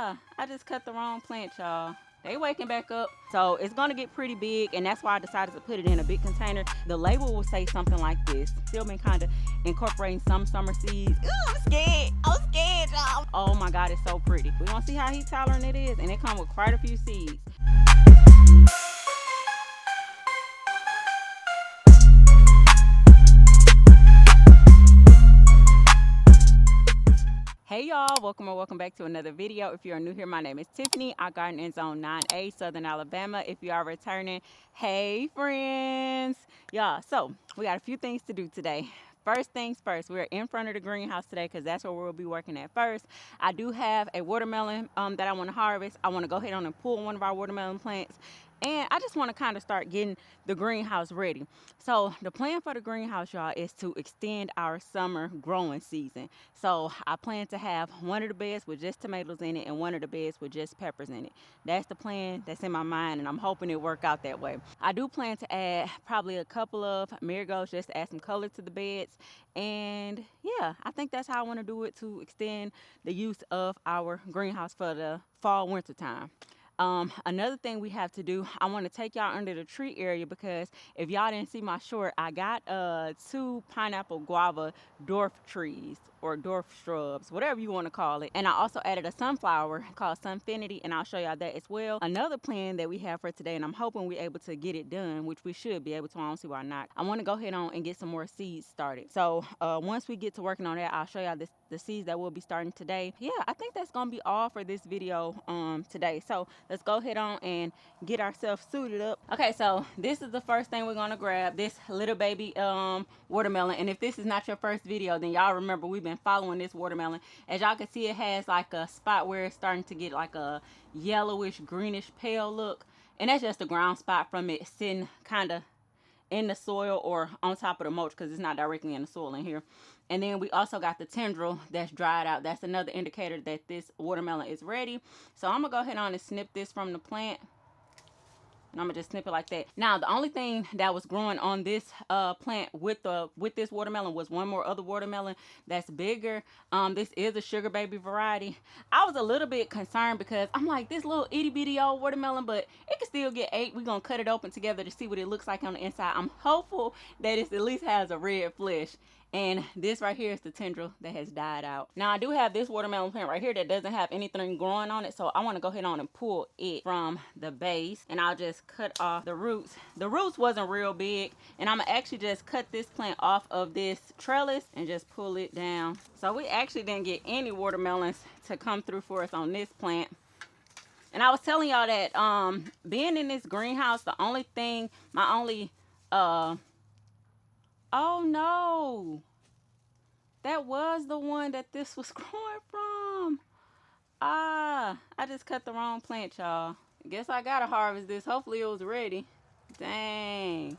I just cut the wrong plant, y'all. They waking back up, so it's gonna get pretty big, and that's why I decided to put it in a big container. The label will say something like this. Still been kind of incorporating some summer seeds. Ooh, I'm scared, y'all. Oh my God, it's so pretty. We're gonna see how heat tolerant it is, and it comes with quite a few seeds. Hey y'all, welcome back to another video. If you're new here, my name is Tiffany. I garden in zone 9A, Southern Alabama. If you are returning, hey friends. Y'all, so we got a few things to do today. First things first, we're in front of the greenhouse today because that's where we'll be working at first. I do have a watermelon that I want to harvest. I want to go ahead on and pull one of our watermelon plants. And I just want to kind of start getting the greenhouse ready. So the plan for the greenhouse, y'all, is to extend our summer growing season. So I plan to have one of the beds with just tomatoes in it and one of the beds with just peppers in it. That's the plan that's in my mind, and I'm hoping it work out that way. I do plan to add probably a couple of marigolds just to add some color to the beds. And yeah, I think that's how I want to do it to extend the use of our greenhouse for the fall winter time. Another thing we have to do, I want to take y'all under the tree area because if y'all didn't see my short, I got 2 pineapple guava dwarf trees or dwarf shrubs, whatever you want to call it. And I also added a sunflower called Sunfinity, and I'll show y'all that as well. Another plan that we have for today, and I'm hoping we're able to get it done, which we should be able to. I don't see why not. I want to go ahead on and get some more seeds started. So once we get to working on that, I'll show y'all the seeds that we'll be starting today. Yeah, I think that's gonna be all for this video today. So let's go ahead on and get ourselves suited up. Okay, so this is the first thing we're gonna grab, this little baby watermelon. And if this is not your first video, then y'all remember we've been following this watermelon. As y'all can see, it has like a spot where it's starting to get like a yellowish greenish pale look, and that's just a ground spot from it sitting kind of in the soil or on top of the mulch because it's not directly in the soil in here. And then we also got the tendril that's dried out. That's another indicator that this watermelon is ready. So I'm gonna go ahead on and snip this from the plant. And I'm gonna just snip it like that. Now, the only thing that was growing on this plant with this watermelon was one more other watermelon that's bigger. This is a sugar baby variety. I was a little bit concerned because I'm like, this little itty bitty old watermelon, but it can still get ate. We're gonna cut it open together to see what it looks like on the inside. I'm hopeful that it at least has a red flesh. And this right here is the tendril that has died out. Now, I do have this watermelon plant right here that doesn't have anything growing on it. So I want to go ahead on and pull it from the base. And I'll just cut off the roots. The roots wasn't real big. And I'm going to actually just cut this plant off of this trellis and just pull it down. So we actually didn't get any watermelons to come through for us on this plant. And I was telling y'all that being in this greenhouse, oh no, that was the one that this was growing from. I just cut the wrong plant, y'all. Guess I gotta harvest this. Hopefully it was ready. Dang,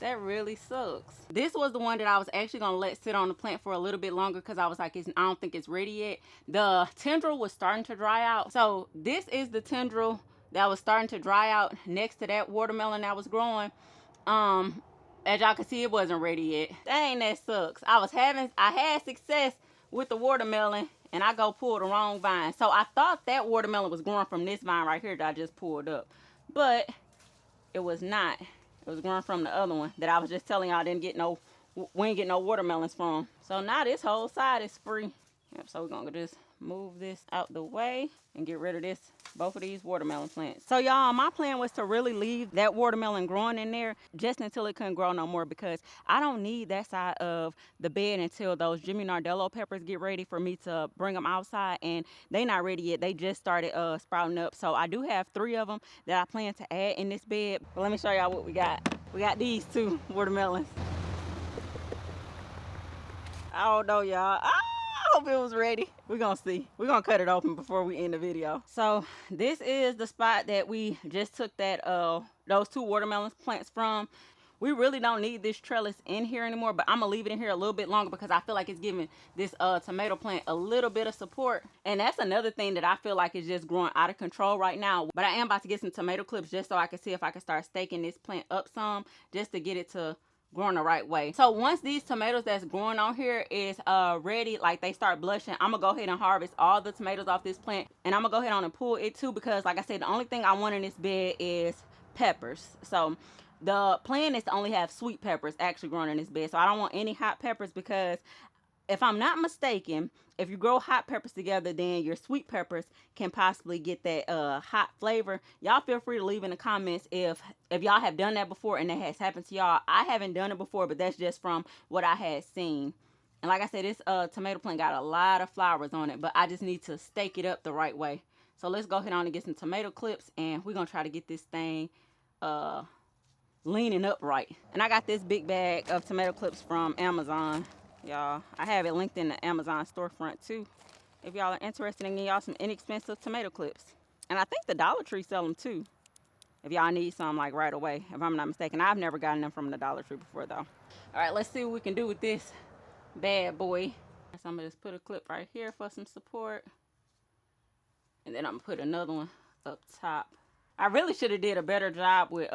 that really sucks. This was the one that I was actually gonna let sit on the plant for a little bit longer because I was like, I don't think it's ready yet. The tendril was starting to dry out. So this is the tendril that was starting to dry out next to that watermelon that was growing. As y'all can see, it wasn't ready yet. Dang, that sucks. I had success with the watermelon, and I go pull the wrong vine. So I thought that watermelon was growing from this vine right here that I just pulled up. But it was not. It was growing from the other one that I was just telling y'all we didn't get no watermelons from. So now this whole side is free. Yep, so we're gonna just move this out the way and get rid of both of these watermelon plants. So y'all, my plan was to really leave that watermelon growing in there just until it couldn't grow no more, because I don't need that side of the bed until those Jimmy Nardello peppers get ready for me to bring them outside, and they not ready yet. They just started sprouting up. So I do have 3 of them that I plan to add in this bed. But let me show y'all what we got. We got these 2 watermelons. I don't know, y'all. I hope it was ready. We're gonna see. We're gonna cut it open before we end the video. So this is the spot that we just took that those 2 watermelon plants from. We really don't need this trellis in here anymore, but I'm gonna leave it in here a little bit longer because I feel like it's giving this tomato plant a little bit of support. And that's another thing that I feel like is just growing out of control right now. But I am about to get some tomato clips just so I can see if I can start staking this plant up some, just to get it to growing the right way. So once these tomatoes that's growing on here is ready, like they start blushing, I'm gonna go ahead and harvest all the tomatoes off this plant, and I'm gonna go ahead on and pull it too, because like I said, the only thing I want in this bed is peppers. So the plan is to only have sweet peppers actually growing in this bed. So I don't want any hot peppers, because if I'm not mistaken, if you grow hot peppers together, then your sweet peppers can possibly get that hot flavor. Y'all feel free to leave in the comments if y'all have done that before and that has happened to y'all. I haven't done it before, but that's just from what I had seen. And like I said, this tomato plant got a lot of flowers on it, but I just need to stake it up the right way. So let's go ahead on and get some tomato clips, and we're gonna try to get this thing leaning upright. And I got this big bag of tomato clips from Amazon. Y'all, I have it linked in the Amazon storefront too, if y'all are interested in getting y'all some inexpensive tomato clips. And I think the Dollar Tree sell them too, if y'all need some like right away, if I'm not mistaken. I've never gotten them from the Dollar Tree before though. All right, let's see what we can do with this bad boy. So I'm gonna just put a clip right here for some support, and then I'm gonna put another one up top. I really should have did a better job with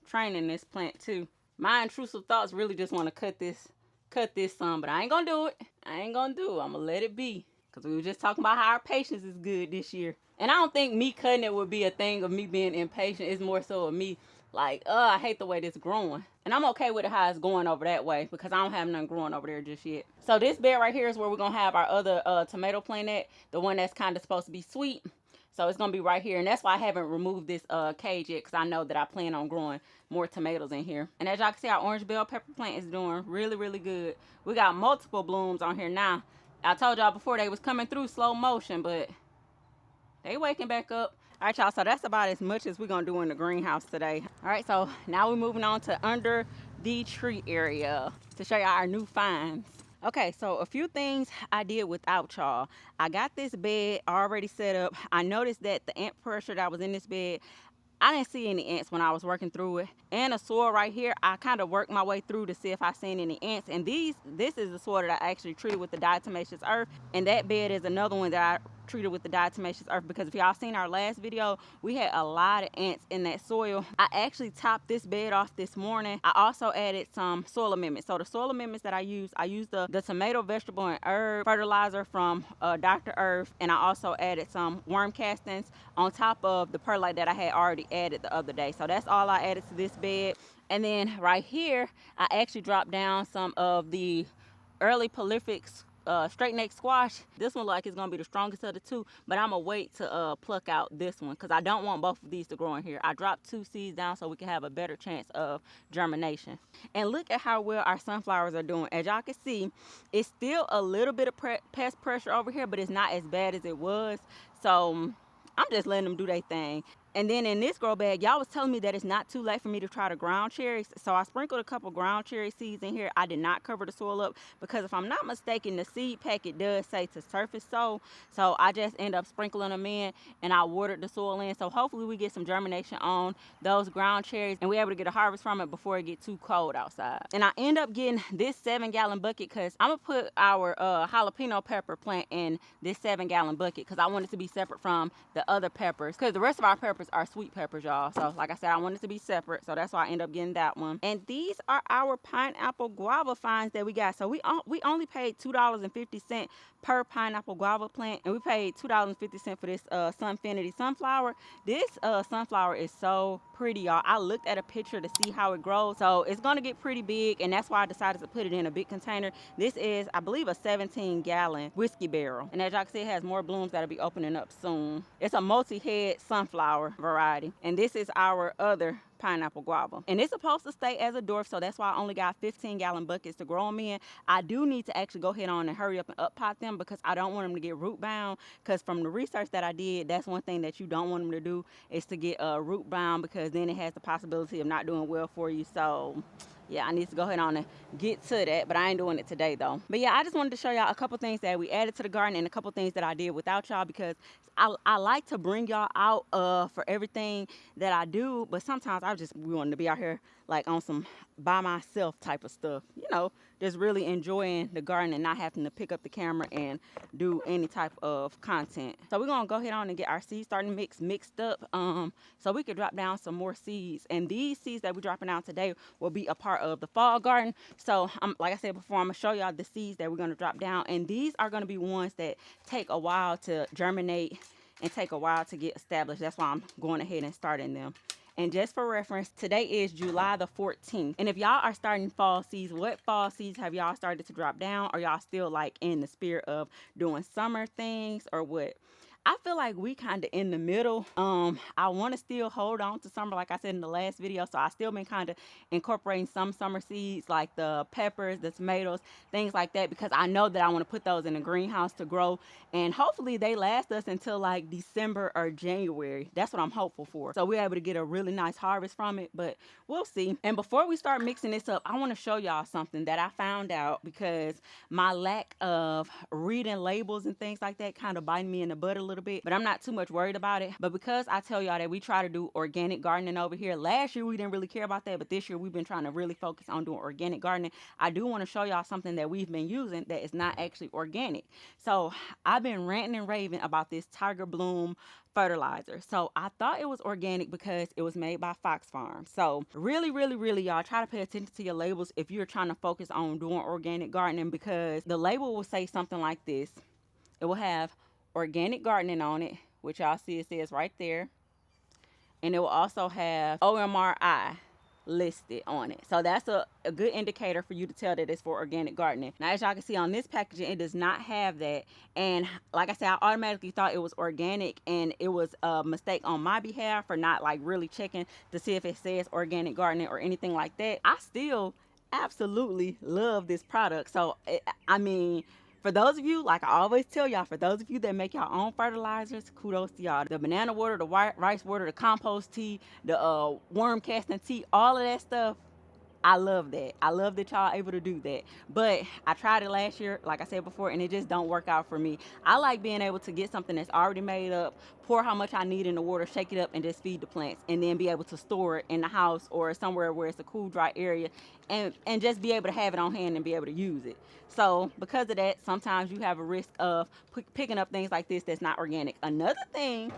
training this plant too. My intrusive thoughts really just want to cut this some, but I ain't gonna do it. I'm gonna let it be, because we were just talking about how our patience is good this year. And I don't think me cutting it would be a thing of me being impatient. It's more so of me like, I hate the way this growing. And I'm okay with it how it's going over that way, because I don't have nothing growing over there just yet. So this bed right here is where we're gonna have our other tomato plant at, the one that's kind of supposed to be sweet. So it's gonna be right here, and that's why I haven't removed this cage yet, because I know that I plan on growing more tomatoes in here. And as y'all can see, our orange bell pepper plant is doing really, really good. We got multiple blooms on here now. I told y'all before they was coming through slow motion, but they waking back up. All right, y'all, so that's about as much as we're gonna do in the greenhouse today. All right, so now we're moving on to under the tree area to show y'all our new finds. Okay, so a few things I did without y'all. I got this bed already set up. I noticed that the ant pressure that was in this bed, I didn't see any ants when I was working through it. And the soil right here, I kind of worked my way through to see if I seen any ants. And this is the soil that I actually treated with the diatomaceous earth. And that bed is another one that I treated with the diatomaceous earth, because if y'all seen our last video, we had a lot of ants in that soil. I actually topped this bed off this morning. I also added some soil amendments. So the soil amendments that I used the tomato, vegetable, and herb fertilizer from Dr. Earth, and I also added some worm castings on top of the perlite that I had already added the other day. So that's all I added to this bed. And then right here, I actually dropped down some of the early prolific straight neck squash. This one like it's gonna be the strongest of the two, but I'm gonna wait to pluck out this one, because I don't want both of these to grow in here. I dropped 2 seeds down so we can have a better chance of germination. And look at how well our sunflowers are doing. As y'all can see, it's still a little bit of pest pressure over here, but it's not as bad as it was. So I'm just letting them do their thing. And then in this grow bag, y'all was telling me that it's not too late for me to try the ground cherries. So I sprinkled a couple ground cherry seeds in here. I did not cover the soil up, because if I'm not mistaken, the seed packet does say to surface sow. So I just end up sprinkling them in, and I watered the soil in. So hopefully we get some germination on those ground cherries, and we're able to get a harvest from it before it gets too cold outside. And I end up getting this 7-gallon bucket, because I'm gonna put our jalapeno pepper plant in this 7-gallon bucket, because I want it to be separate from the other peppers, because the rest of our peppers are sweet peppers, y'all. So like I said, I want it to be separate, so that's why I end up getting that one. And these are our pineapple guava finds that we got. So we only paid $2.50 per pineapple guava plant, and we paid $2.50 for this Sunfinity sunflower. This sunflower is so pretty, y'all. I looked at a picture to see how it grows, so it's gonna get pretty big, and that's why I decided to put it in a big container. This is, I believe, a 17-gallon whiskey barrel, and as y'all can see, it has more blooms that'll be opening up soon. It's a multi-head sunflower variety, and this is our other pineapple guava, and it's supposed to stay as a dwarf, so that's why I only got 15-gallon buckets to grow them in. I do need to actually go ahead on and hurry up and up pot them, because I don't want them to get root bound, because from the research that I did, that's one thing that you don't want them to do, is to get root bound, because then it has the possibility of not doing well for you. So yeah, I need to go ahead on and get to that, but I ain't doing it today though. But yeah, I just wanted to show y'all a couple things that we added to the garden, and a couple things that I did without y'all, because I like to bring y'all out for everything that I do, but sometimes we want to be out here like on some by myself type of stuff. You know, just really enjoying the garden and not having to pick up the camera and do any type of content. So we're gonna go ahead on and get our seed starting mix mixed up, so we could drop down some more seeds. And these seeds that we're dropping down today will be a part of the fall garden. So like I said before, I'm gonna show y'all the seeds that we're gonna drop down, and these are gonna be ones that take a while to germinate and take a while to get established. That's why I'm going ahead and starting them. And just for reference, today is July the 14th. And if y'all are starting fall seeds, what fall seeds have y'all started to drop down? Or y'all still like in the spirit of doing summer things or what? I feel like we kind of in the middle. I want to still hold on to summer, like I said in the last video. So I still been kind of incorporating some summer seeds like the peppers, the tomatoes, things like that, because I know that I want to put those in the greenhouse to grow, and hopefully they last us until like December or January. That's what I'm hopeful for. So we're able to get a really nice harvest from it, but we'll see. And before we start mixing this up, I want to show y'all something that I found out, because my lack of reading labels and things like that kind of biting me in the butt a little bit, but I'm not too much worried about it. But because I tell y'all that we try to do organic gardening over here, last year we didn't really care about that, but this year we've been trying to really focus on doing organic gardening. I do want to show y'all something that we've been using that is not actually organic. So I've been ranting and raving about this Tiger Bloom fertilizer. So I thought it was organic because it was made by Fox Farm. So really, really, really, y'all try to pay attention to your labels if you're trying to focus on doing organic gardening, because the label will say something like this. It will have organic gardening on it, which y'all see it says right there. And it will also have OMRI listed on it. So that's a good indicator for you to tell that it's for organic gardening. Now, as y'all can see on this packaging, it does not have that. And like I said, I automatically thought it was organic, and it was a mistake on my behalf for not like really checking to see if it says organic gardening or anything like that. I still absolutely love this product. So I mean, for those of you, like I always tell y'all, for those of you that make your own fertilizers, kudos to y'all. The banana water, the rice water, the compost tea, the worm casting tea, all of that stuff, I love that. I love that y'all able to do that. But I tried it last year, like I said before, and it just don't work out for me. I like being able to get something that's already made up, pour how much I need in the water, shake it up, and just feed the plants, and then be able to store it in the house or somewhere where it's a cool, dry area, and just be able to have it on hand and be able to use it. So because of that, sometimes you have a risk of picking up things like this that's not organic. Another thing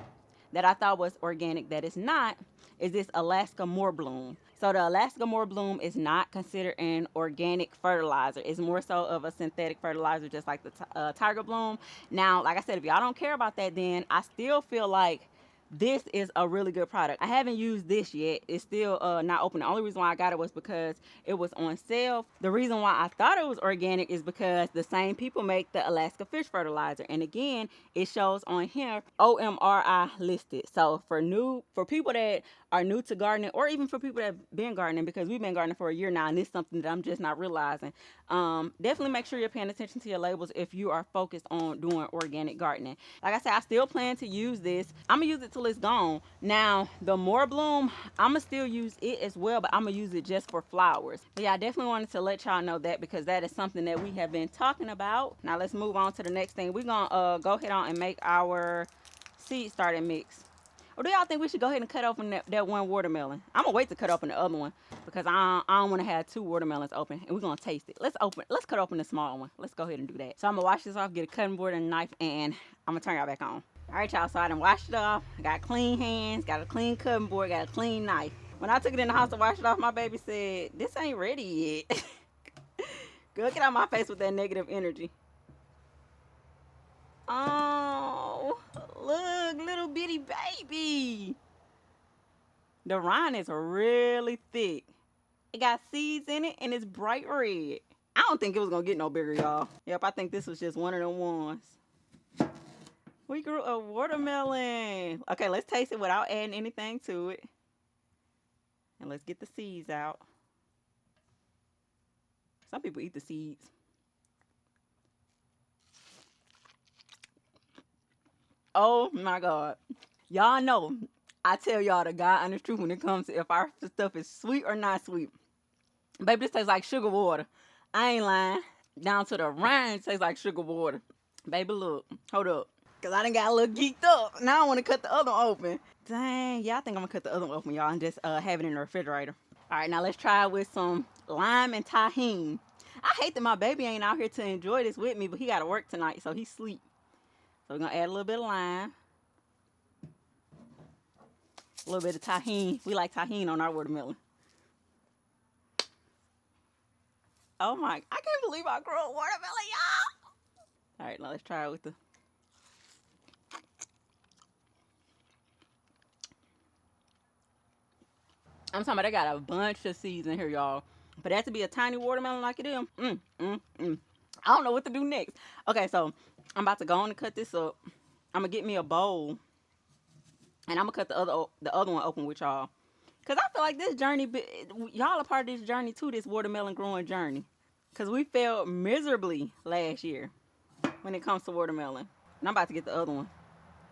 that I thought was organic that is not is this Alaska Moorbloom. So the Alaska Moorbloom is not considered an organic fertilizer. It's more so of a synthetic fertilizer, just like the Tiger Bloom. Now, like I said, if y'all don't care about that, then I still feel like this is a really good product. I haven't used this yet. It's still not open. The only reason why I got it was because it was on sale. The reason why I thought it was organic is because the same people make the Alaska fish fertilizer, and again, it shows on here OMRI listed. So for people that are new to gardening, or even for people that have been gardening, because we've been gardening for a year now, and it's something that I'm just not realizing, definitely make sure you're paying attention to your labels if you are focused on doing organic gardening. Like I said, I still plan to use this. I'm gonna use it till it's gone. Now the Moorbloom, I'm gonna still use it as well, but I'm gonna use it just for flowers. But yeah, I definitely wanted to let y'all know that, because that is something that we have been talking about. Now let's move on to the next thing. We're gonna go ahead on and make our seed starting mix. Or do y'all think we should go ahead and cut open that one watermelon? I'm gonna wait to cut open the other one, because I don't want to have two watermelons open, and we're gonna taste it. Let's cut open the small one. Let's go ahead and do that. So I'm gonna wash this off, get a cutting board and a knife, and I'm gonna turn y'all back on. All right, y'all. So I done washed it off. I got clean hands, got a clean cutting board, got a clean knife. When I took it in the house to wash it off, my baby said, "This ain't ready yet." Girl, get out my face with that negative energy. Oh, look, little bitty baby. The rind is really thick. It got seeds in it, and it's bright red. I don't think it was gonna get no bigger, y'all. Yep, I think this was just one of them ones. We grew a watermelon. Okay, let's taste it without adding anything to it. And let's get the seeds out. Some people eat the seeds. Oh my God. Y'all know I tell y'all the God honest truth when it comes to if our stuff is sweet or not sweet. Baby, this tastes like sugar water. I ain't lying. Down to the rind, tastes like sugar water. Baby, look. Hold up. Because I done got a little geeked up. Now I want to cut the other one open. Dang. Yeah, I think I'm going to cut the other one open, y'all, and just have it in the refrigerator. All right, now let's try it with some lime and tahini. I hate that my baby ain't out here to enjoy this with me, but he got to work tonight, so he's asleep. So we're going to add a little bit of lime, a little bit of tahini. We like tahini on our watermelon. Oh my, I can't believe I grew a watermelon, y'all. All right, now let's try it with the... I'm talking about I got a bunch of seeds in here, y'all. For that to be a tiny watermelon like it is, I don't know what to do next. Okay, so I'm about to go on and cut this up. I'm gonna get me a bowl, and I'm gonna cut the other one open with y'all. Cause I feel like this journey, y'all are part of this journey too, this watermelon growing journey. Cause we failed miserably last year when it comes to watermelon. And I'm about to get the other one.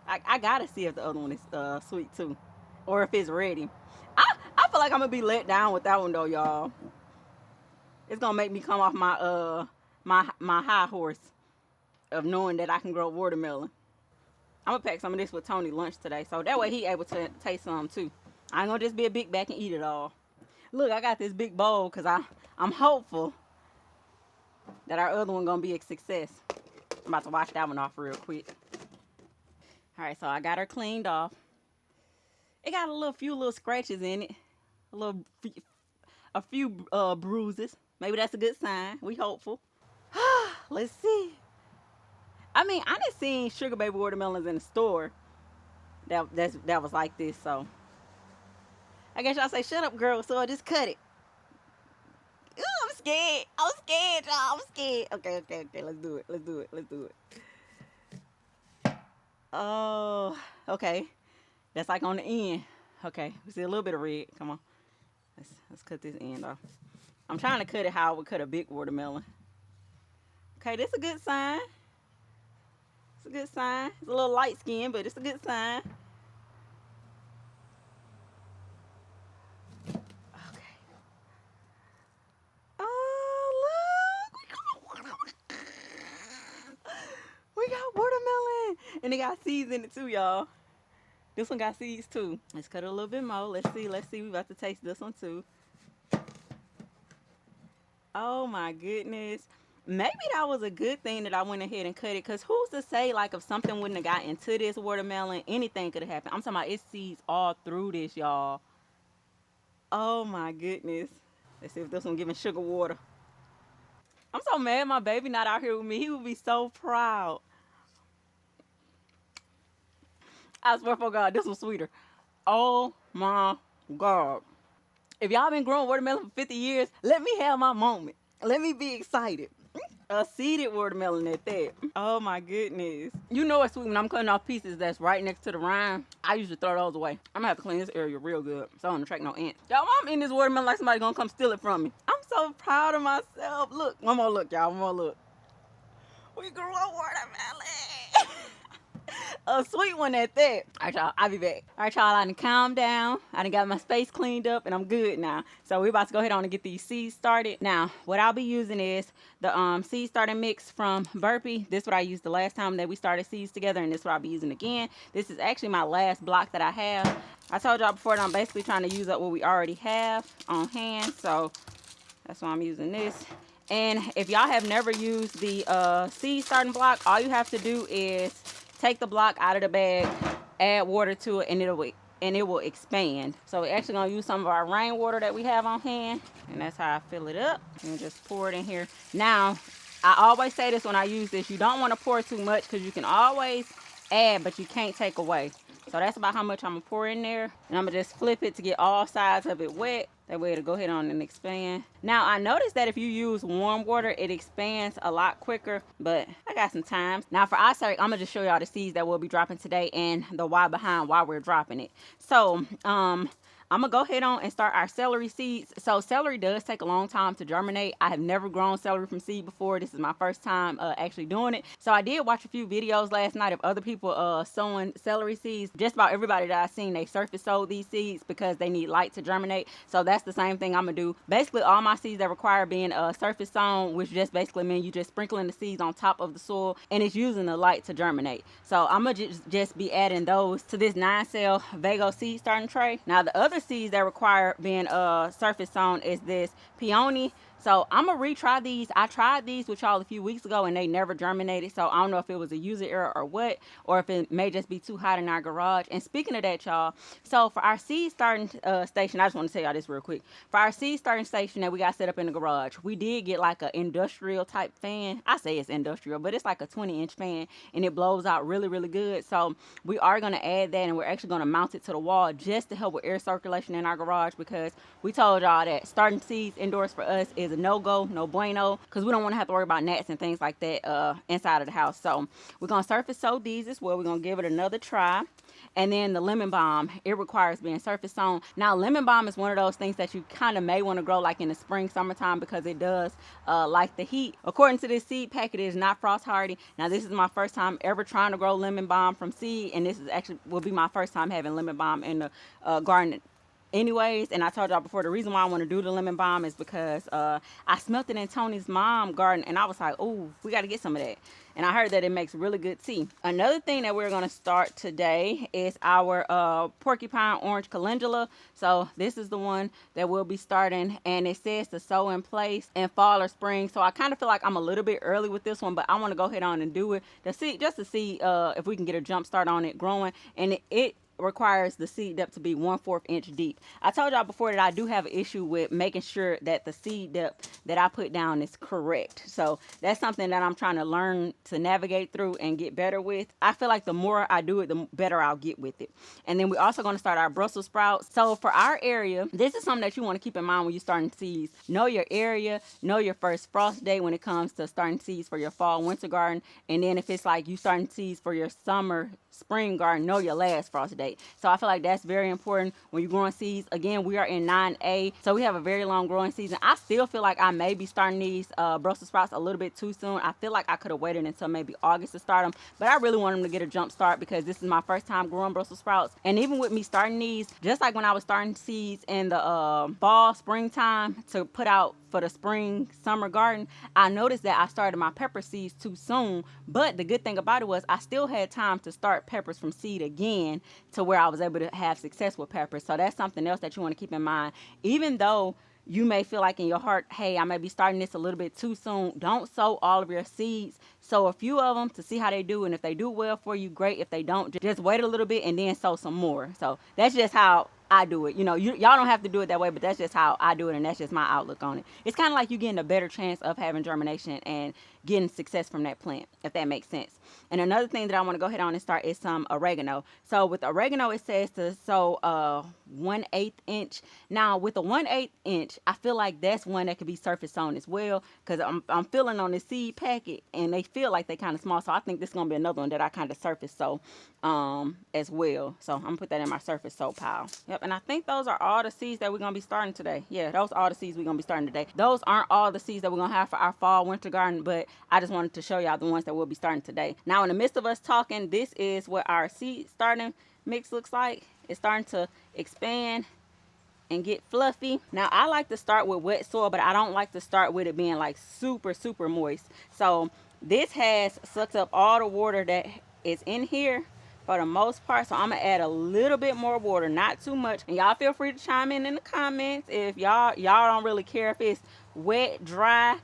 I gotta see if the other one is sweet too, or if it's ready. I feel like I'm gonna be let down with that one though, y'all. It's gonna make me come off my high horse of knowing that I can grow watermelon. I'm gonna pack some of this with Tony lunch today, so that way he able to taste some too. I ain't gonna just be a big back and eat it all. Look, I got this big bowl because I'm hopeful that our other one gonna be a success. I'm about to wash that one off real quick. All right, so I got her cleaned off. It got a few little scratches in it, a few bruises. Maybe that's a good sign. We hopeful. Let's see. I mean, I done seen sugar baby watermelons in the store that was like this, so I guess y'all say shut up, girl, so I just cut it. Ooh, I'm scared, y'all. I'm scared. Okay, let's do it. Oh, okay, that's like on the end. Okay, we see a little bit of red. Come on, let's cut this end off. I'm trying to cut it how I would cut a big watermelon. Okay, this is a good sign. It's a good sign. It's a little light skin, but it's a good sign. Okay. Oh, look. We got watermelon. And it got seeds in it too, y'all. This one got seeds too. Let's cut it a little bit more. Let's see. We about to taste this one too. Oh my goodness. Maybe that was a good thing that I went ahead and cut it, because who's to say, like, if something wouldn't have got into this watermelon, anything could have happened. I'm talking about it's seeds all through this, y'all. Oh my goodness. Let's see if this one giving sugar water. I'm so mad my baby not out here with me. He would be so proud. I swear for God, this was sweeter. Oh my God. If y'all been growing watermelon for 50 years, let me have my moment. Let me be excited. A seeded watermelon at that. Oh my goodness. You know it's sweet when I'm cutting off pieces that's right next to the rind. I usually throw those away. I'm gonna have to clean this area real good so I don't attract no ants. Y'all, I'm in this watermelon like somebody gonna come steal it from me. I'm so proud of myself. Look, one more look, y'all. One more look. We grew a watermelon. A sweet one at that. All right, y'all, I'll be back. All right, y'all, I done calm down. I done got my space cleaned up and I'm good now. So we're about to go ahead on and get these seeds started. Now, what I'll be using is the seed starting mix from Burpee. This is what I used the last time that we started seeds together, and this is what I'll be using again. This is actually my last block that I have. I told y'all before that I'm basically trying to use up what we already have on hand. So that's why I'm using this. And if y'all have never used the seed starting block, all you have to do is take the block out of the bag, add water to it, and it will expand. So we're actually gonna use some of our rainwater that we have on hand, and that's how I fill it up. And just pour it in here. Now, I always say this when I use this: you don't want to pour too much, because you can always add, but you can't take away. So that's about how much I'm gonna pour in there, and I'm gonna just flip it to get all sides of it wet. That way it'll go ahead on and expand. Now, I noticed that if you use warm water, it expands a lot quicker, but I got some time. Now, for our sake, I'm gonna just show y'all the seeds that we'll be dropping today and the why behind why we're dropping it. So, I'm gonna go ahead on and start our celery seeds. So celery does take a long time to germinate. I have never grown celery from seed before. This is my first time actually doing it. So I did watch a few videos last night of other people sowing celery seeds. Just about everybody that I've seen, they surface sow these seeds because they need light to germinate. So that's the same thing I'm gonna do. Basically, all my seeds that require being surface sown, which just basically means you just sprinkling the seeds on top of the soil, and it's using the light to germinate. So I'm gonna just be adding those to this 9-cell Vego seed starting tray. Now the other other seeds that require being surface sown is this peony. So I'm gonna retry these. I tried these with y'all a few weeks ago and they never germinated. So I don't know if it was a user error or what, or if it may just be too hot in our garage. And speaking of that, y'all, so for our seed starting station, I just want to tell y'all this real quick. For our seed starting station that we got set up in the garage, we did get like an industrial type fan. I say it's industrial, but it's like a 20-inch fan and it blows out really, really good. So we are gonna add that and we're actually gonna mount it to the wall just to help with air circulation in our garage, because we told y'all that starting seeds indoors for us is a no-go, no bueno, because we don't want to have to worry about gnats and things like that inside of the house. So we're going to surface sow these as well. We're going to give it another try. And then the lemon balm, it requires being surface sown. Now, lemon balm is one of those things that you kind of may want to grow like in the spring, summertime, because it does like the heat. According to this seed packet, it is not frost hardy. Now, this is my first time ever trying to grow lemon balm from seed, and this is actually will be my first time having lemon balm in the garden anyways. And I told y'all before, the reason why I want to do the lemon balm is because I smelt it in Tony's mom garden and I was like, oh, we got to get some of that. And I heard that it makes really good tea. Another thing that we're going to start today is our porcupine orange calendula. So this is the one that we'll be starting, and it says to sow in place in fall or spring. So I kind of feel like I'm a little bit early with this one, but I want to go ahead on and do it to see, just to see if we can get a jump start on it growing. And it requires the seed depth to be 1/4 inch deep. I told y'all before that I do have an issue with making sure that the seed depth that I put down is correct. So that's something that I'm trying to learn to navigate through and get better with. I feel like the more I do it, the better I'll get with it. And then we're also going to start our Brussels sprouts. So for our area, this is something that you want to keep in mind when you're starting seeds. Know your area, know your first frost day when it comes to starting seeds for your fall, winter garden. And then if it's like you starting seeds for your summer, spring garden, know your last frost date. So I feel like that's very important when you're growing seeds. Again, we are in 9A, so we have a very long growing season. I still feel like I may be starting these Brussels sprouts a little bit too soon. I feel like I could have waited until maybe August to start them, but I really want them to get a jump start because this is my first time growing Brussels sprouts. And even with me starting these, just like when I was starting seeds in the fall, springtime to put out for the spring, summer garden, I noticed that I started my pepper seeds too soon. But the good thing about it was I still had time to start peppers from seed again to where I was able to have success with peppers. So that's something else that you want to keep in mind. Even though you may feel like in your heart, hey, I may be starting this a little bit too soon, don't sow all of your seeds. Sow a few of them to see how they do. And if they do well for you, great. If they don't, just wait a little bit and then sow some more. So that's just how I do it. You know, y'all don't have to do it that way, but that's just how I do it, and that's just my outlook on it. It's kind of like you getting a better chance of having germination and getting success from that plant, if that makes sense. And another thing that I want to go ahead on and start is some oregano. So with oregano, it says to sow 1/8 inch. Now with a 1/8 inch, I feel like that's one that could be surface sown as well, because I'm feeling on the seed packet and they feel like they kind of small. So I think this is gonna be another one that I kind of surface sow as well. So I'm gonna put that in my surface sow pile. Yep, and I think those are all the seeds that we're gonna be starting today. Yeah, those are all the seeds we're gonna be starting today. Those aren't all the seeds that we're gonna have for our fall winter garden, but I just wanted to show y'all the ones that we'll be starting today. Now in the midst of us talking, this is what our seed starting mix looks like. It's starting to expand and get fluffy. Now I like to start with wet soil, but I don't like to start with it being like super moist. So this has sucked up all the water that is in here for the most part. So I'm gonna add a little bit more water, not too much. And y'all feel free to chime in the comments if y'all don't really care if it's wet, dry,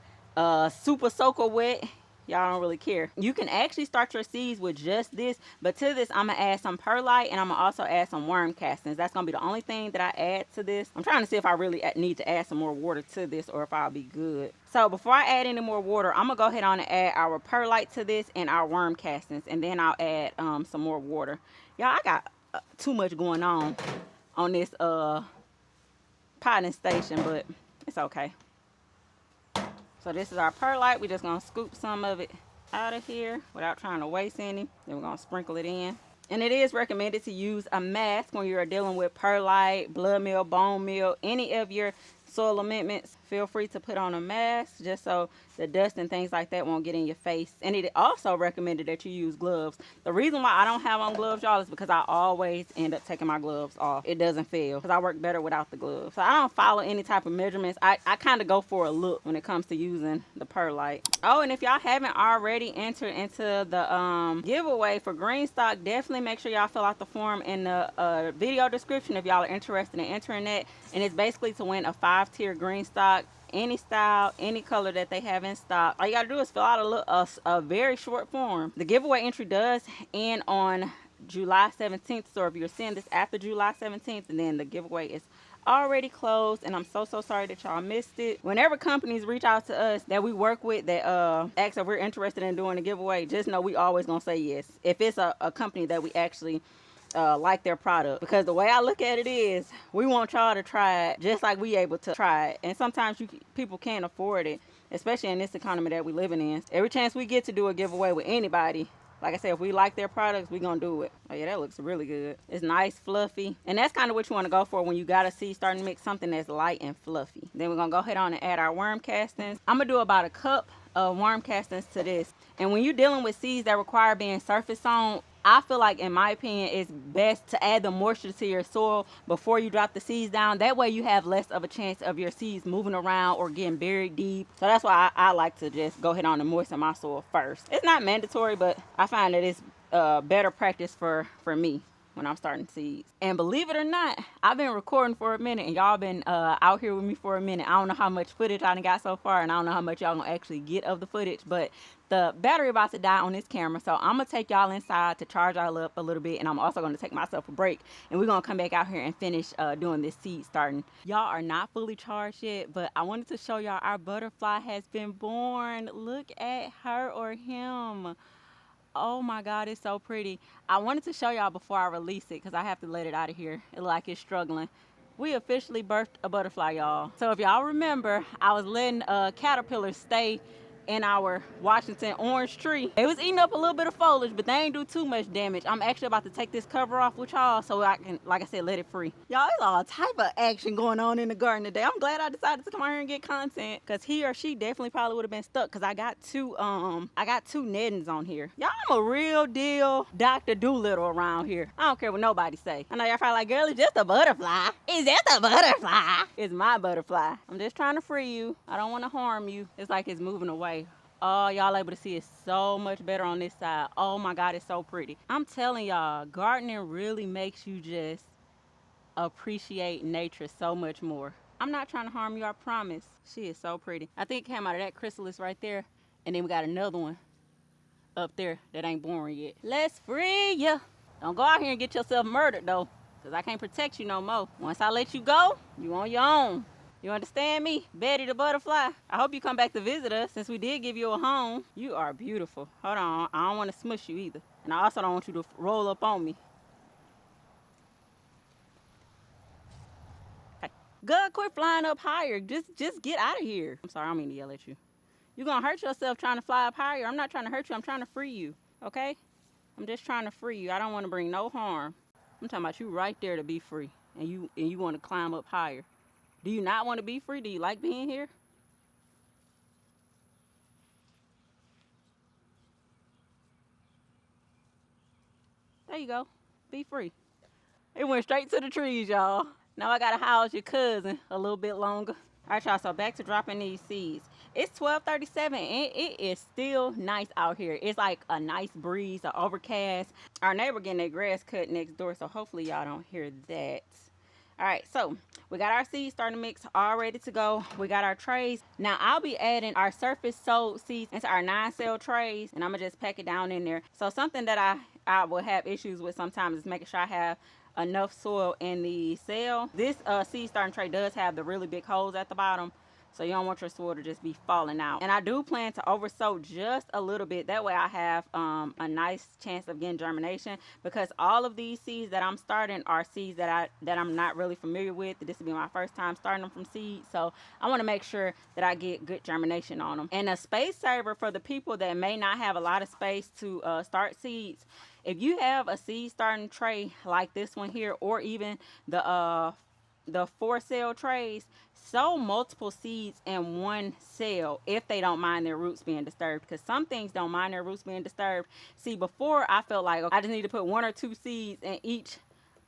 super soaker wet. Y'all don't really care. You can actually start your seeds with just this, but to this I'm gonna add some perlite and I'm gonna also add some worm castings. That's gonna be the only thing that I add to this. I'm trying to see if I really need to add some more water to this or if I'll be good. So before I add any more water, I'm gonna go ahead on and add our perlite to this and our worm castings, and then I'll add some more water. Y'all, I got too much going on this potting station, but it's okay. So this is our perlite. We're just going to scoop some of it out of here without trying to waste any. Then we're going to sprinkle it in. And it is recommended to use a mask when you're dealing with perlite, blood meal, bone meal, any of your soil amendments. feel free to put on a mask just so the dust and things like that won't get in your face. And it also recommended that you use gloves. The reason why I don't have on gloves, y'all, is because I always end up taking my gloves off. It doesn't feel, because I work better without the gloves. So I don't follow any type of measurements. I kind of go for a look when it comes to using the perlite. Oh, and if y'all haven't already entered into the giveaway for green stock, definitely make sure y'all fill out the form in the video description if y'all are interested in entering that. And it's basically to win a 5-tier green stock, any style, any color that they have in stock. All you gotta do is fill out a very short form. The giveaway entry does end on July 17th, so if you're seeing this after July 17th, and then the giveaway is already closed, and I'm so sorry that y'all missed it. Whenever companies reach out to us that we work with that ask if we're interested in doing a giveaway, just know we always gonna say yes if it's a company that we actually like their product. Because the way I look at it is, we want y'all to try it just like we able to try it. And sometimes people can't afford it, especially in this economy that we living in. Every chance we get to do a giveaway with anybody, like I said, if we like their products, we gonna do it. Oh yeah, that looks really good. It's nice, fluffy, and that's kind of what you want to go for when you got a seed starting mix, something that's light and fluffy. Then we're gonna go ahead on and add our worm castings. I'm gonna do about a cup of worm castings to this. And when you're dealing with seeds that require being surface sown, I feel like, in my opinion, it's best to add the moisture to your soil before you drop the seeds down. That way you have less of a chance of your seeds moving around or getting buried deep. So that's why I like to just go ahead on and moisten my soil first. It's not mandatory, but I find that it's better practice for me when I'm starting seeds. And believe it or not, I've been recording for a minute, and y'all been out here with me for a minute. I don't know how much footage I done got so far, and I don't know how much y'all gonna actually get of the footage, but the battery about to die on this camera, so I'm gonna take y'all inside to charge y'all up a little bit, and I'm also gonna take myself a break, and we're gonna come back out here and finish doing this seed starting. Y'all are not fully charged yet, but I wanted to show y'all our butterfly has been born. Look at her or him. Oh my God, it's so pretty. I wanted to show y'all before I release it because I have to let it out of here. It look like it's struggling. We officially birthed a butterfly, y'all. So if y'all remember, I was letting caterpillars stay in our Washington orange tree. It was eating up a little bit of foliage, but they ain't do too much damage. I'm actually about to take this cover off with y'all so I can, like I said, let it free. Y'all, it's all type of action going on in the garden today. I'm glad I decided to come out here and get content, because he or she definitely probably would have been stuck, because I got two nettings on here. Y'all, I'm a real deal Dr. Doolittle around here. I don't care what nobody say. I know y'all probably like, girl, it's just a butterfly. It's just a butterfly. It's my butterfly. I'm just trying to free you. I don't want to harm you. It's like it's moving away. Oh, y'all able to see it so much better on this side. Oh my God, it's so pretty. I'm telling y'all, gardening really makes you just appreciate nature so much more. I'm not trying to harm you, I promise. She is so pretty. I think it came out of that chrysalis right there, and then we got another one up there that ain't born yet. Let's free ya. Don't go out here and get yourself murdered though, because I can't protect you no more. Once I let you go, you on your own. You understand me? Betty the butterfly. I hope you come back to visit us, since we did give you a home. You are beautiful. Hold on, I don't want to smush you either. And I also don't want you to roll up on me. Okay. Good, quit flying up higher. Just get out of here. I'm sorry, I don't mean to yell at you. You're gonna hurt yourself trying to fly up higher. I'm not trying to hurt you, I'm trying to free you, okay? I'm just trying to free you. I don't want to bring no harm. I'm talking about you right there to be free, and you want to climb up higher. Do you not want to be free? Do you like being here? There you go. Be free. It went straight to the trees, y'all. Now I gotta house your cousin a little bit longer. All right, y'all, so back to dropping these seeds. It's 12:37 and it is still nice out here. It's like a nice breeze, an overcast. Our neighbor getting their grass cut next door, so hopefully y'all don't hear that. All right, so we got our seed starting mix all ready to go. We got our trays. Now I'll be adding our surface sowed seeds into our 9-cell trays, and I'm gonna just pack it down in there. So something that I will have issues with sometimes is making sure I have enough soil in the cell. This seed starting tray does have the really big holes at the bottom, so you don't want your soil to just be falling out. And I do plan to over sow just a little bit. That way I have a nice chance of getting germination, because all of these seeds that I'm starting are seeds that I'm not really familiar with. This will be my first time starting them from seed, so I want to make sure that I get good germination on them. And a space saver for the people that may not have a lot of space to start seeds: if you have a seed starting tray like this one here, or even the the 4-cell trays, sow multiple seeds in one cell if they don't mind their roots being disturbed, because some things don't mind their roots being disturbed. See, before I felt like, okay, I just need to put 1 or 2 seeds in each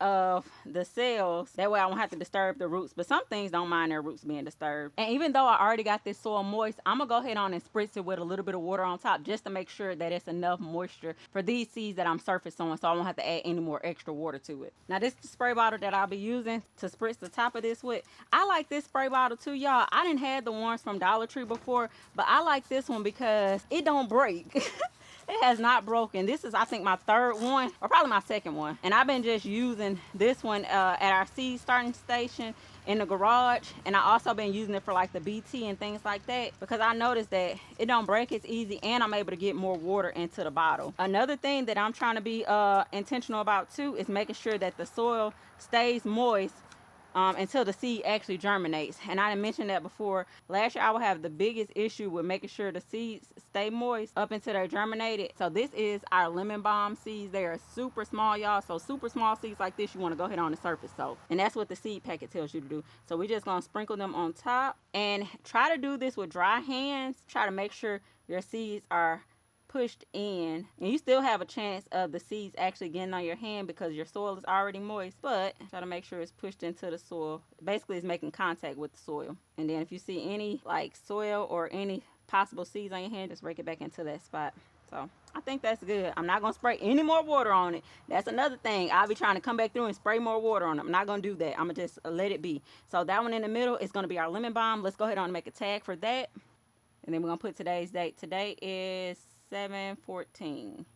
of the cells, that way I won't have to disturb the roots. But some things don't mind their roots being disturbed. And even though I already got this soil moist, I'm gonna go ahead on and spritz it with a little bit of water on top, just to make sure that it's enough moisture for these seeds that I'm surface sowing, so I won't have to add any more extra water to it. Now, this is the spray bottle that I'll be using to spritz the top of this with. I like this spray bottle too, y'all. I didn't have the ones from Dollar Tree before, but I like this one because it don't break. It has not broken. This is, I think, my 3rd one, or probably my 2nd one. And I've been just using this one at our seed starting station in the garage. And I also been using it for like the BT and things like that, because I noticed that it don't break, it's easy, and I'm able to get more water into the bottle. Another thing that I'm trying to be intentional about too is making sure that the soil stays moist until the seed actually germinates. And I didn't mention that before. Last year I would have the biggest issue with making sure the seeds stay moist up until they're germinated. So this is our lemon balm seeds. They are super small, y'all. So super small seeds like this, you want to go ahead on the surface sow. And that's what the seed packet tells you to do. So we're just going to sprinkle them on top, and try to do this with dry hands. Try to make sure your seeds are pushed in, and you still have a chance of the seeds actually getting on your hand because your soil is already moist, but try to make sure it's pushed into the soil. Basically, it's making contact with the soil. And then if you see any like soil or any possible seeds on your hand, just rake it back into that spot. So I think that's good. I'm not gonna spray any more water on it. That's another thing. I'll be trying to come back through and spray more water on it. I'm not gonna do that. I'm gonna just let it be. So that one in the middle is gonna be our lemon balm. Let's go ahead and make a tag for that. And then we're gonna put today's date. Today is 7/14.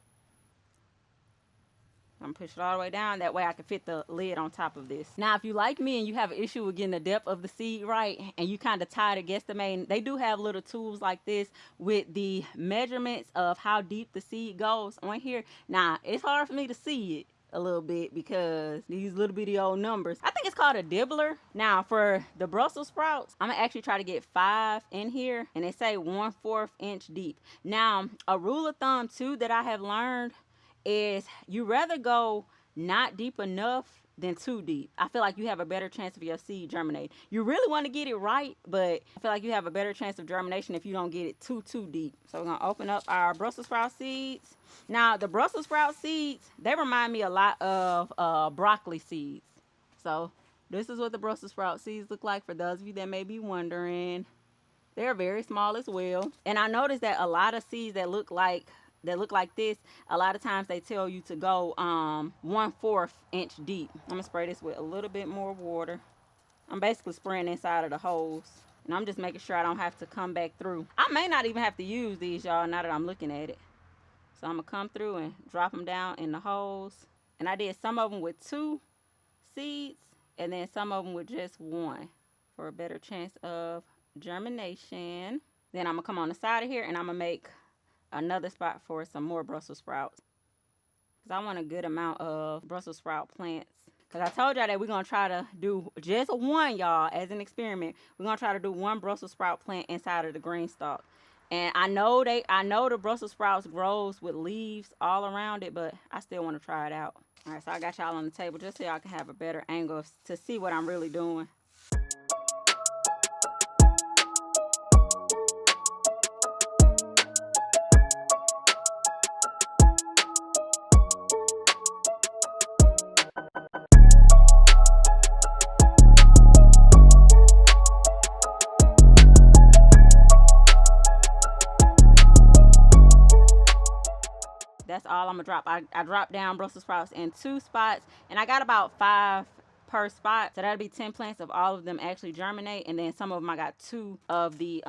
I'm push it all the way down, that way I can fit the lid on top of this. Now, if you like me and you have an issue with getting the depth of the seed right, and you kind of tired of guesstimating, they do have little tools like this with the measurements of how deep the seed goes on here. Now, it's hard for me to see it a little bit because these little bitty old numbers. I think it's called a dibbler. Now, for the Brussels sprouts, I'm gonna actually try to get 5 in here, and they say 1/4 inch deep. Now, a rule of thumb too that I have learned is you rather go not deep enough than too deep. I feel like you have a better chance of your seed germinate. You really want to get it right, but I feel like you have a better chance of germination if you don't get it too deep. So we're gonna open up our Brussels sprout seeds. Now, the Brussels sprout seeds, they remind me a lot of broccoli seeds. So this is what the Brussels sprout seeds look like, for those of you that may be wondering. They're very small as well. And I noticed that a lot of seeds that look like this, a lot of times they tell you to go 1/4 inch deep. I'm gonna spray this with a little bit more water. I'm basically spraying inside of the holes, and I'm just making sure I don't have to come back through. I may not even have to use these, y'all, now that I'm looking at it. So I'm gonna come through and drop them down in the holes. And I did some of them with 2 seeds, and then some of them with just 1 for a better chance of germination. Then I'm gonna come on the side of here, and I'm gonna make another spot for some more Brussels sprouts, because I want a good amount of Brussels sprout plants. Because I told y'all that we're going to try to do just 1, y'all, as an experiment. We're going to try to do 1 Brussels sprout plant inside of the green stalk. And I know the Brussels sprouts grows with leaves all around it, but I still want to try it out. All right, so I got y'all on the table just so y'all can have a better angle to see what I'm really doing. That's all I'm gonna drop. I dropped down Brussels sprouts in 2 spots, and I got about 5 per spot, so that'll be 10 plants of all of them actually germinate. And then some of them I got 2 of the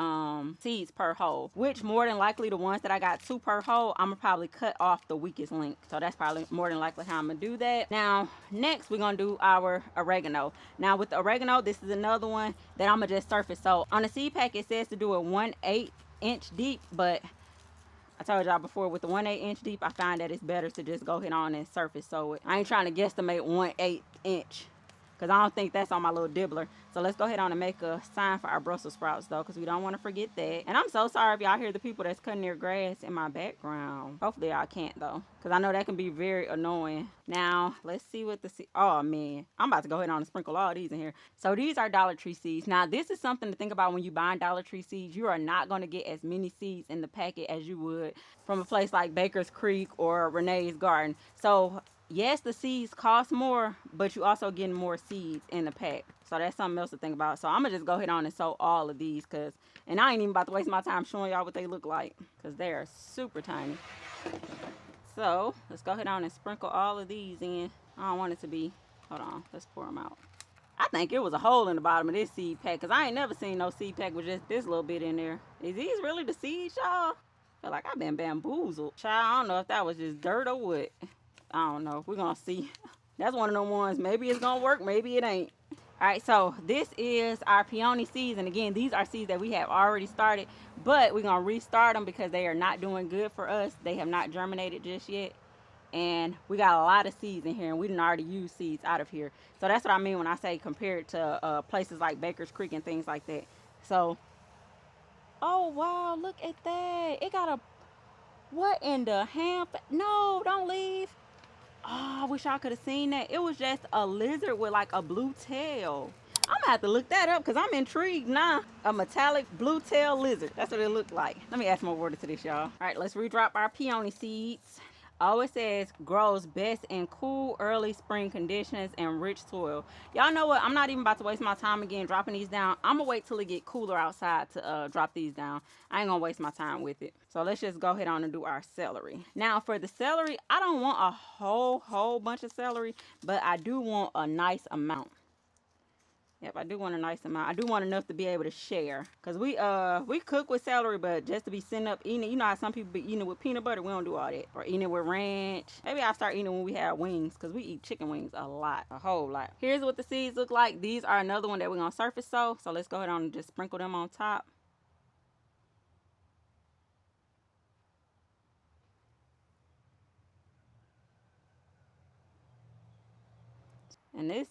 seeds per hole, which more than likely the ones that I got 2 per hole, I'm gonna probably cut off the weakest link. So that's probably more than likely how I'm gonna do that. Now next we're gonna do our oregano. Now with the oregano, this is another one that I'm gonna just surface. So on the seed pack it says to do it 1/8 inch deep, but I told y'all before, with the 1/8 inch deep, I find that it's better to just go ahead on and surface sow it. I ain't trying to guesstimate 1/8 inch. because I don't think that's on my little dibbler. So let's go ahead on and make a sign for our Brussels sprouts though, because we don't want to forget that. And I'm so sorry if y'all hear the people that's cutting their grass in my background. Hopefully y'all can't though, because I know that can be very annoying. Now let's see what the oh man, I'm about to go ahead on and sprinkle all these in here. So these are Dollar Tree seeds. Now this is something to think about when you buy Dollar Tree seeds. You are not going to get as many seeds in the packet as you would from a place like Baker's Creek or Renee's Garden. So yes, the seeds cost more, but you also getting more seeds in the pack. So that's something else to think about. So I'm gonna just go ahead on and sow all of these, and I ain't even about to waste my time showing y'all what they look like, because they are super tiny. So let's go ahead on and sprinkle all of these in. I don't want it to be, hold on, let's pour them out. I think it was a hole in the bottom of this seed pack, because I ain't never seen no seed pack with just this little bit in there. Is these really the seeds, y'all? I feel like I've been bamboozled. Child, I don't know if that was just dirt or what. I don't know. We're going to see. That's one of them ones. Maybe it's going to work. Maybe it ain't. All right, so this is our peony seeds. And again, these are seeds that we have already started. But we're going to restart them because they are not doing good for us. They have not germinated just yet. And we got a lot of seeds in here, and we didn't already use seeds out of here. So that's what I mean when I say compared to places like Baker's Creek and things like that. So, oh wow, look at that. It got a, what in the ham? No, don't leave. Oh, I wish I could have seen that. It was just a lizard with like a blue tail. I'm gonna have to look that up because I'm intrigued now. A metallic blue tail lizard. That's what it looked like. Let me add some more water to this, y'all. All right, let's redrop our peony seeds. Oh, it says grows best in cool early spring conditions and rich soil. Y'all know what? I'm not even about to waste my time again dropping these down. I'm gonna wait till it get cooler outside to drop these down. I ain't gonna waste my time with it. So let's just go ahead on and do our celery. Now for the celery, I don't want a whole bunch of celery, but I do want a nice amount. Yep, I do want a nice amount. I do want enough to be able to share. Because we cook with celery, but just to be sitting up eating it. You know how some people be eating it with peanut butter? We don't do all that. Or eating it with ranch. Maybe I'll start eating it when we have wings. Because we eat chicken wings a lot. A whole lot. Here's what the seeds look like. These are another one that we're going to surface sow. So let's go ahead and just sprinkle them on top. And this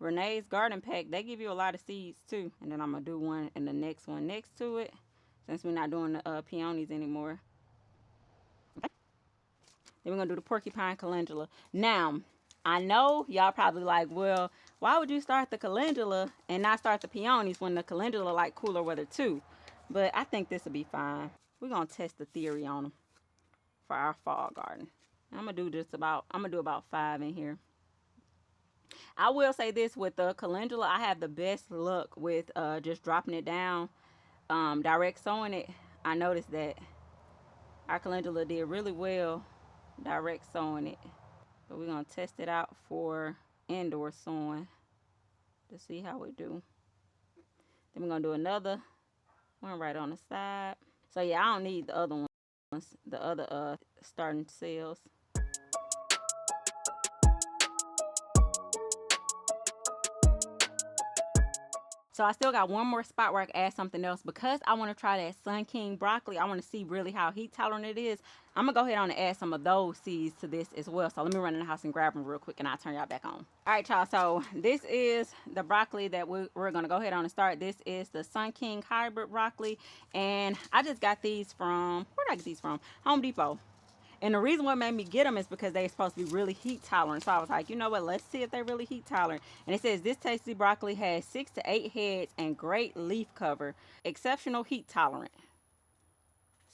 Renee's Garden Pack, they give you a lot of seeds too. And then I'm going to do one and the next one next to it. Since we're not doing the peonies anymore. Okay. Then we're going to do the porcupine calendula. Now, I know y'all probably like, well, why would you start the calendula and not start the peonies when the calendula like cooler weather too? But I think this will be fine. We're going to test the theory on them for our fall garden. I'm going to do about 5 in here. I will say this, with the calendula, I have the best luck with just dropping it down, direct sowing it. I noticed that our calendula did really well direct sowing it. But we're going to test it out for indoor sowing to see how it do. Then we're going to do another one right on the side. So yeah, I don't need the other ones, the other starting cells. So I still got one more spot where I can add something else because I want to try that Sun King broccoli. I want to see really how heat tolerant it is. I'm going to go ahead on and add some of those seeds to this as well. So let me run in the house and grab them real quick and I'll turn y'all back on. All right, y'all. So this is the broccoli that we're going to go ahead on and start. This is the Sun King hybrid broccoli. And I just got these from, where did I get these from? Home Depot. And the reason what made me get them is because they're supposed to be really heat tolerant. So I was like, you know what? Let's see if they're really heat tolerant. And it says this tasty broccoli has 6 to 8 heads and great leaf cover. Exceptional heat tolerant.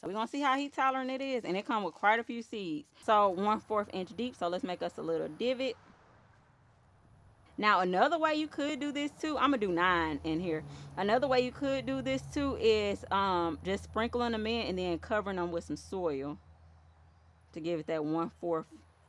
So we're going to see how heat tolerant it is. And it comes with quite a few seeds. So 1/4 inch deep. So let's make us a little divot. Now another way you could do this too, I'm going to do 9 in here. Another way you could do this too is just sprinkling them in and then covering them with some soil to give it that 1/4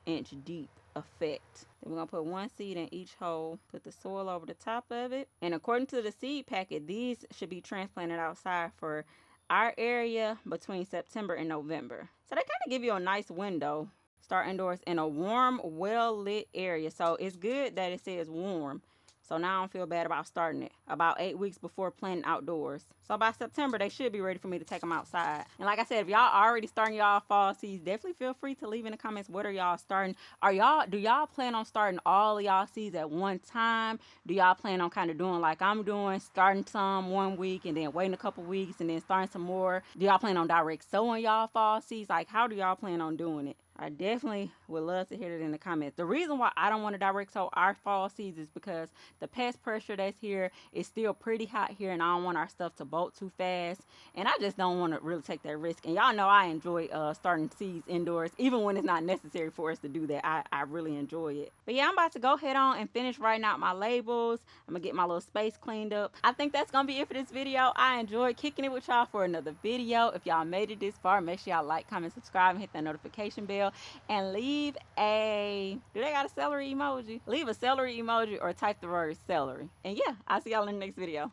inch deep effect. Then we're gonna put 1 seed in each hole, put the soil over the top of it. And according to the seed packet, these should be transplanted outside for our area between September and November. So they kind of give you a nice window. Start indoors in a warm, well lit area. So it's good that it says warm. So now I don't feel bad about starting it about 8 weeks before planting outdoors. So by September, they should be ready for me to take them outside. And like I said, if y'all already starting y'all fall seeds, definitely feel free to leave in the comments, what are y'all starting? Do y'all plan on starting all of y'all seeds at one time? Do y'all plan on kind of doing like I'm doing, starting some 1 week and then waiting a couple weeks and then starting some more? Do y'all plan on direct sowing y'all fall seeds? Like, how do y'all plan on doing it? I definitely would love to hear it in the comments. The reason why I don't want to direct sow our fall seeds is because the pest pressure that's here is still pretty hot here, and I don't want our stuff to bolt too fast. And I just don't want to really take that risk. And y'all know I enjoy starting seeds indoors, even when it's not necessary for us to do that. I really enjoy it. But yeah, I'm about to go head on and finish writing out my labels. I'm gonna get my little space cleaned up. I think that's gonna be it for this video. I enjoyed kicking it with y'all for another video. If y'all made it this far, make sure y'all like, comment, subscribe, and hit that notification bell. And leave a, do they got a celery emoji? Leave a celery emoji or type the word celery. And yeah, I'll see y'all in the next video.